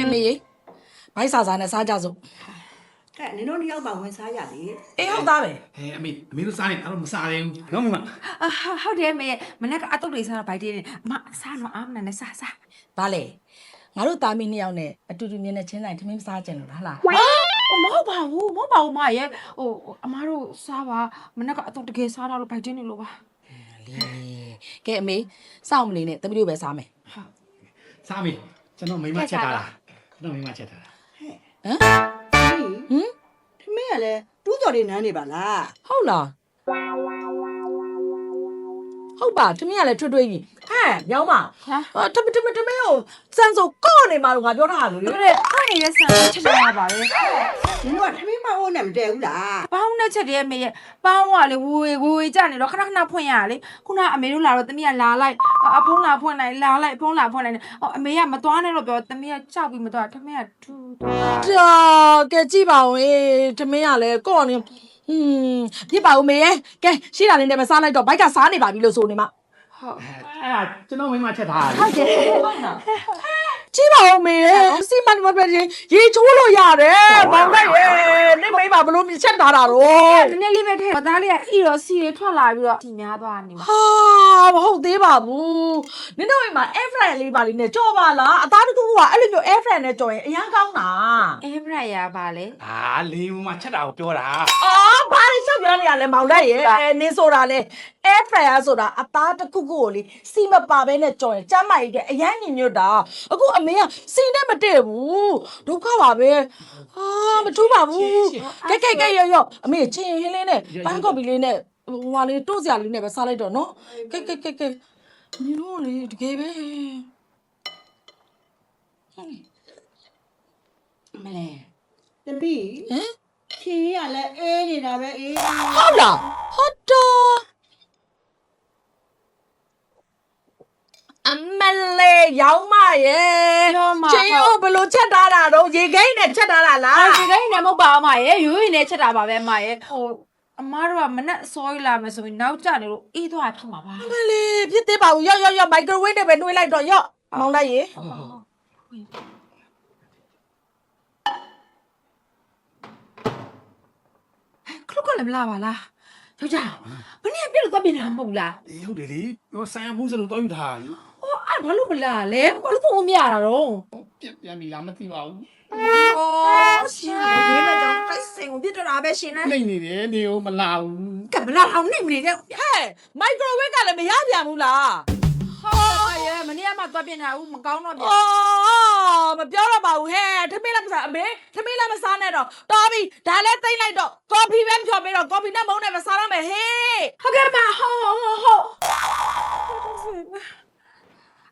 အမေဘိုက်စာစာနဲ့စားကြစို့ ကဲနင်တို့နှစ်ယောက်ပါဝင်စားရလေ အေးဟုတ်သားပဲ အမေတို့စားနေအဲ့လိုမစားသေးဘူးနော်မိမ ဟုတ်တယ်မေမနေ့ကအတုတ်တွေစားတော့ဗိုက်တင်းမစားတော့အားမနဲ့စား ဘာလဲငါတို့သားမီးနှစ်ယောက်နဲ့အတူတူမြင်နေချင်းတိုင်းထမင်းမစားကြင်လို့လားလား မဟုတ်ပါဘူးမမရဲ့အမားတို့စားပါမနေ့ကအတုတ်တကယ်စားတော့ဗိုက်တင်းနေလို့ပါ လေကဲအမေစောင့်မနေနဲ့သမီးတို့ပဲစားမယ် စားမေကျွန်တော်မိမချက်ထားတာကျွန်တော်မိမချက်ထားတာ ထမင်းကလည်းတူးကြော်လေးနန်းနေပါလား ဟုတ်လားဟုတ်ပါထမင်းကလည်းထွတ်ထွေးကြီးဟဲ့ရောင်းမထမင်းကိုစမ်းစုံကော့နေမှာလို့ငါပြောထားလို့လေ တဲ့ခိုင်းနေတဲ့ဆန်ချက်ချက်ရပါလေ နင်တို့ကထမင်းမဟုတ်နဲ့မတည့်ဘူးလား ပေါင်းနဲ့ချက်တည်းမေရဲ့ပေါင်းကလေဝေကြနေတော့ခဏဖွင့်ရလေခုနအမေတို့လာတော့တမီးကလာလိုက်အဖုံးလာဖွင့်လိုက်လာလိုက်ဖုံးလာဖွင့်လိုက်အမေကမသွားနဲ့တော့ပြောတမီးကကြောက်ပြီးမသွားထမင်းကထူသွား ကြာကဲကြည့်ပါဦးအေးထမင်းကလည်းကော့နေပြစ်ပါဦးမေရဲ့ကဲရှိတာလေးနဲ့မစားလိုက်တော့ဘိုက်ကစားနေပါပြီလို့ဆိုနေမှာ ဟုတ် အဲ့ဒါကျွန်တော်မိမချက်ထားတာ ဟုတ်တယ် ကြည့်ပါဦးမေရဲ့စီမန်မပဲရေချိုးလို့ရတယ်ဘောင်လိုက်ရဲ့နေမိမဘလို့မြချက်ထားတာတော့ နည်းနည်းလေးပဲထဲသားလေးကအီရောစီတွေထွက်လာပြီးတော့ဒီများသွားနေမှာ ဟာမဟုတ်သေးပါဘူးနင်တို့အိမ်မှာ air fryer လေးပါလေးနဲ့ကြော်ပါလားအသားတကူကအဲ့လိုမျိုး air fryer နဲ့ကြော်ရင်အရန်ကောင်းတာ အဲဘရရပါလေ လေးမိမချက်တာကိုပြောတာ အော်ဘာလို့ရှောက်ပြောနေရလဲမောင်လက်ရဲ့နင်းဆိုတာလေ air fryer ဆိုတာအသားတကူကိုလေစီမပါဘဲနဲ့ကြော်ရင်ကျမ်းမာရေးတဲ့အရန်ညင်ညွတ်တာအခုအမေကစီနဲ့မတည့်ဘူးဒုက္ခပါပဲမထူးပါဘူးကဲရောအမေချင်းဟင်းလေးနဲ့ပန်းကော်ပီလေးနဲ့ဟိုဟာလေးတို့စရာလေးနဲ့ပဲစားလိုက်တော့နော်ကဲညီတို့လေတကယ်ပဲ မလဲတပီ ဟမ် ဖြေရလည်းအေးနေတာပဲအေး ဟုတ်လားဟုတ်တော့အမလေးရောင်းမရဲ့ချင်းရောဘလို့ချက်ထားတာတော့ရေခိန်းနဲ့ချက်ထားတာလား ဒီကိန်းနဲ့မဟုတ်ပါအမရဲ့ရိုးရင်နဲ့ချက်တာပါပဲအမရဲ့အမားတို့ကမနဲ့အစောကြီးလာမယ်ဆိုရင်နောက်ကျနေလို့အေးသွားဖြစ်မှာပါ အမလေးပြစ်သေးပါဘူးရော့မိုက်ခရိုဝေးနဲ့ပဲနှွေးလိုက်တော့ရော့မောင်လိုက်ရေ ခလုတ်ကလည်းမလာပါလားယောက်ျားမနေ့ကပြလို့တော့ပြင်တာမဟုတ်လား ဟုတ်တယ်လေဆိုင်ရမှုစလို့တော့ယူထားတာလေ အဲ့ဘာလို့မလာလဲဘာလို့တော့မရတာတော့ ပြန်ပြီလားမသိပါဘူး ရှင်ဒီနေ့တော့ဖိုက်စင်ကိုပြတော့တာပဲရှင်နဲ့ နေနေတယ်နေဦးမလာဘူး ကမလာအောင်နေမနေနဲ့ ဟဲ့မိုက်ခရိုဝေးကလည်းမရပြန်ဘူးလား ဟာရဲ့မနေ့ကမှသွားပြင်တာဦးမကောင်းတော့ပြန် အော်မပြောတော့ပါဘူးဟဲ့ထမင်းလည်းမစားအမေထမင်းလည်းမစားနဲ့တော့တော်ပြီဒါလည်းသိမ့်လိုက်တော့ကော်ဖီပဲဖြော်ပေးတော့ကော်ဖီနဲ့မုန်းနဲ့မစားတော့မယ်ဟေး ဟုတ်ကဲ့ပါဟုတ်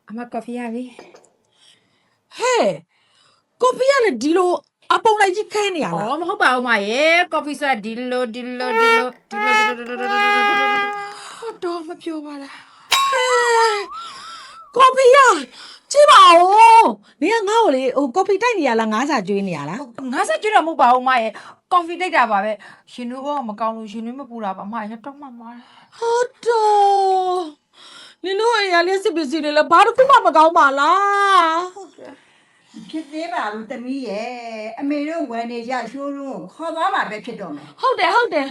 အမကော်ဖီရပြီ ဟဲ့ကော်ဖီကလည်းဒီလိုအပုံလိုက်ကြီးခဲနေရလား မဟုတ်ပါဘူးမရဲ့ကော်ဖီဆိုတာဒီလိုဟုတ်တော့မပြောပါလား ကော်ဖီရကြည့်ပါဦးနေကငါ့ကိုလေဟိုကော်ဖီတိုက်နေရလားငါးစာကျွေးနေရလား ငါဆက်ကြည့်တော့မဟုတ်ပါဘူးမရဲ့ကော်ဖီတိတ်တာပါပဲရှင်တို့ကမကောင်းလို့ရှင်တို့မပူတာပါမရဲ့တော့မှမှားတယ် ဟုတ်တော့နင်တို့အရာလေးစစ်ပစ္စည်းတွေလည်းဘာတစ်ခုမှမကောင်းပါလား ဖြစ်သေးပါဘူးတမီးရဲ့အမေတို့ဝယ်နေကြရှိုးလို့ခေါ်သွားမှာပဲဖြစ်တော့မယ် ဟုတ်တယ်